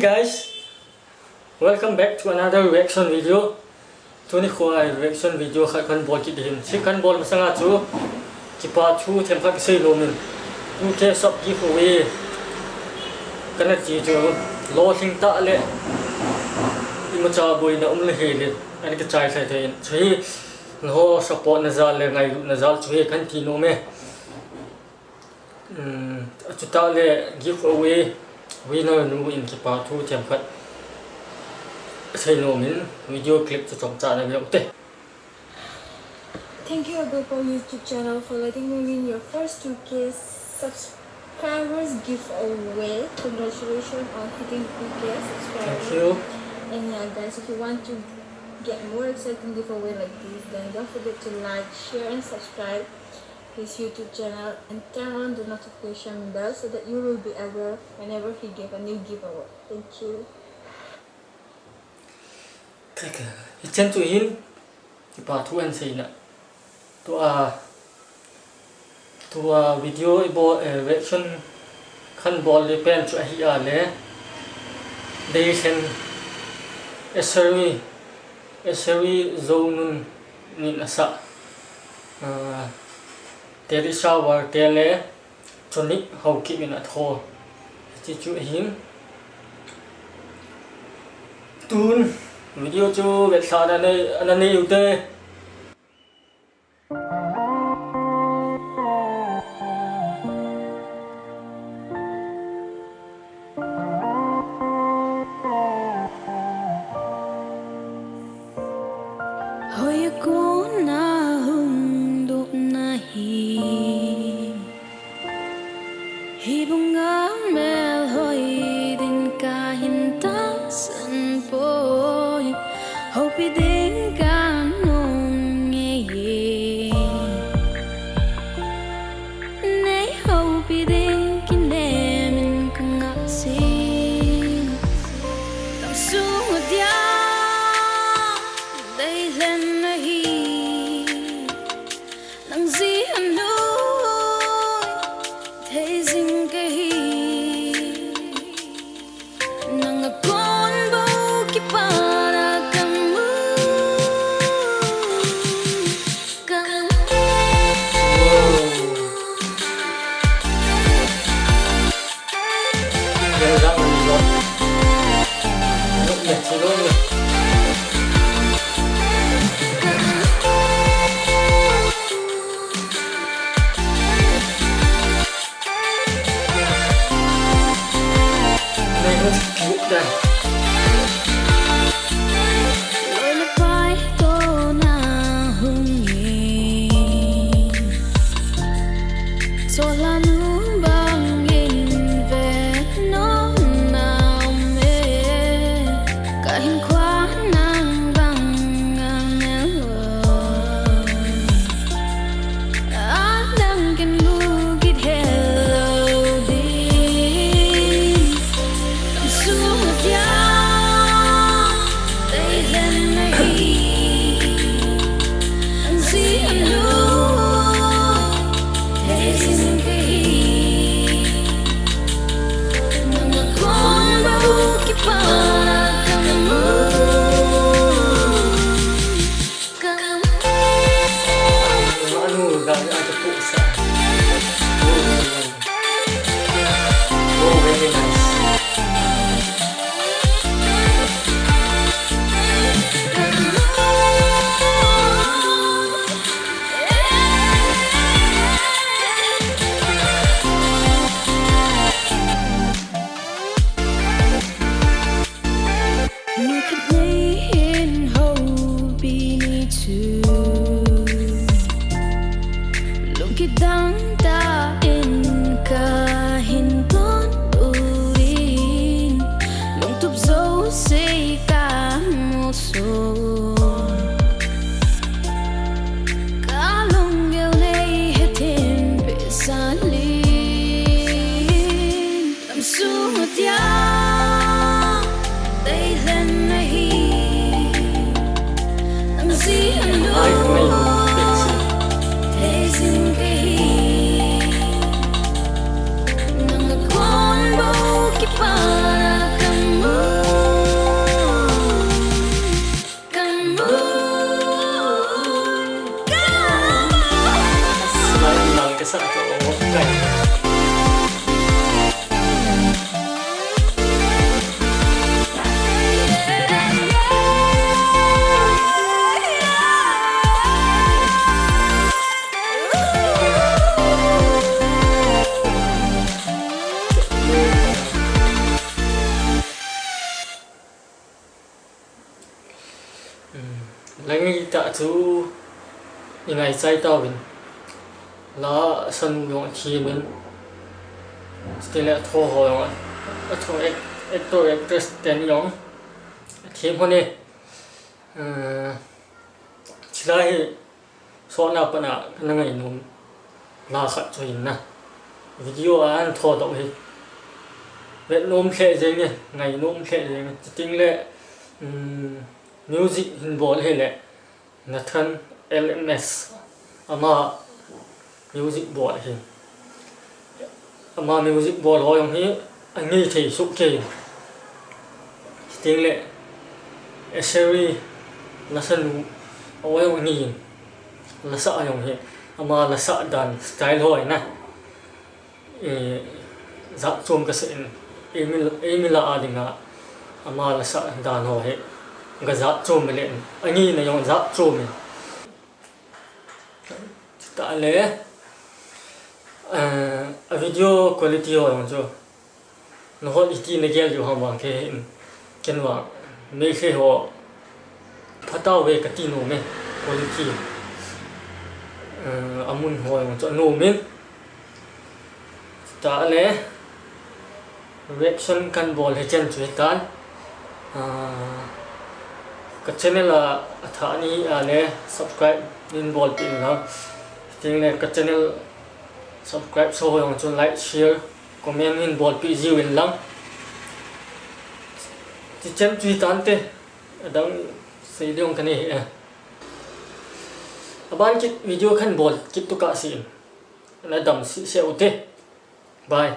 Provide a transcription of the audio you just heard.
guys, welcome back to another reaction video. Tuni khoi reaction video khat kan bol ki din. Si kan bol masanga chu kipa thu them khat sei lo min. Tu ke sop ki khoi. Kana chi chu lo thing ta le. Ima cha boi na le he le. Ani ka chai sai thein. Chui no support na zal le ngai na zal chu kan ti no me. Chu ta le giveaway winner nu in kipa thu them khat say no min video clip cho chong cha na bi ok. Thank you Agopo YouTube channel for letting me win your first 2K subscribers giveaway. Congratulations on hitting 2K subscribers. Thank you. And yeah guys, if you want to get more exciting giveaway like this, then don't forget to like, share and subscribe his YouTube channel and turn on the notification bell so that you will be aware whenever he gives a new giveaway. Thank you. Okay, it's to him. Kipa thu an sei na. To video about reaction kan bol le pen chu hi a le. Deilhen Asherie Zounun nin asa. Teri shower tele chonic how keep in at home. Chu him. Tun video chu vet sa na nei ute. Hoy ko na hundo na hibong mel hoy din kahinta san boy hope din ka nung ye nay hope din kinemin kang asin tam sungod ya Deilhen nang di ano thazing kahi nang akon bo ki para kamu lối lập vai cô na hung ye cho la nu bang in ve no nào mê cả hình khóa nàng bang ngang đang kinh lu get hello đi tâm xuống ya Kitang tain kahin kon urin Long tup zo say ka mo so Kalong gel nay hetin pesalin Tam sungot ya Deilhen nahi Ang zihan do Hazing kahi nang akon bo ki para kamu Langi ta chu ingai chai ta win la san yong thi min stile tho ho yong a tho actor actress ten yong thi hone chilai so na pa na ngai num la khat cho in na video an tho do hi vet nôm khe je nge ngai nôm khe je nge ting le music in ball he le nathan lms ama music ball hi ama music ball ho yong hi angi thei su ke ting le Asherie Zounun oi yong ni la sa yong hi ama la sa dan style hoi na za chom ka sen emila adinga ama la sa dan ho he ga za chom le ani na yong za chom ta le a video quality ho yong jo no ho iti na gel jo ha ma ke ken wa me khe ho phata we ka ti no me quality amun ho yong cho no min ta le reaction kan bol he chen chui tan ka channel la tha ni ale subscribe nin bol pin la ting le ka channel subscribe so yong chun like share comment nin bol pi ji win lang chi chen chui tan te dang sei dong kan ni aban kit video kan bol kit tu ka si na dam si se ute bye.